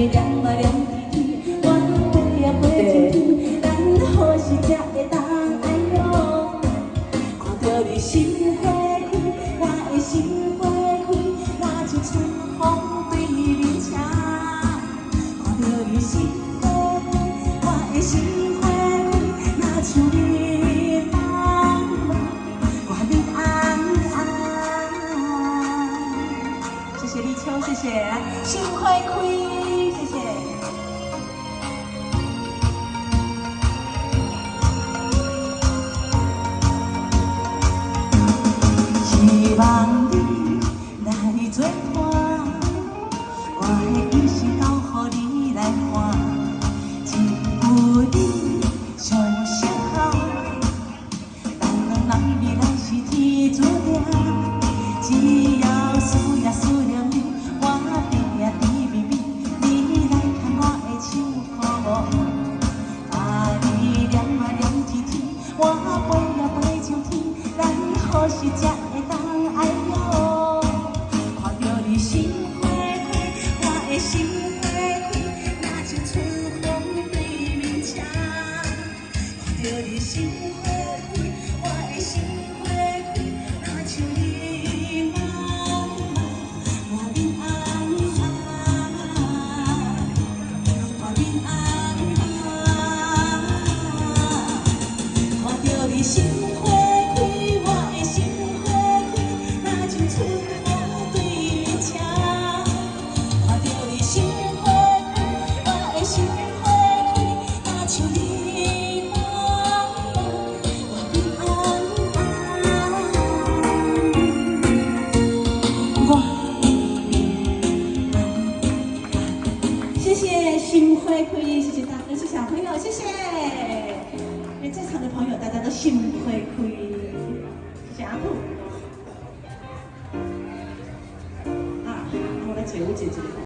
念啊念天天，我飞啊飞上天，咱何时才会当爱哟？看着你心花开，我的心花开，若像春风对面车。看着你心花开，我的心花开，若像你梦梦，我的安安。谢谢立秋，谢谢，心花开，谢谢。希望你来作伴，我的一生交予你来看，只有你上适合，咱两人未来是天注定，只要思念你，我定定甜蜜蜜，你来牵我的手抱我，把你念啊念天天，我飞啊飞上天，咱何时才会当爱哟？看着你心花开，我的心花开，若像春风对面车。看着你心花开，我的心花开，若像你梦梦，我面红红，我面红红。看着你心花开，我的心花开，若像春风对面车。看着你心花开，我的心花开，若像你梦梦，我面红红，我谢谢心花开，谢谢大哥，谢谢小朋友，谢谢。在场的朋友，大家都心花开，谢谢阿布。啊，我来找我姐姐。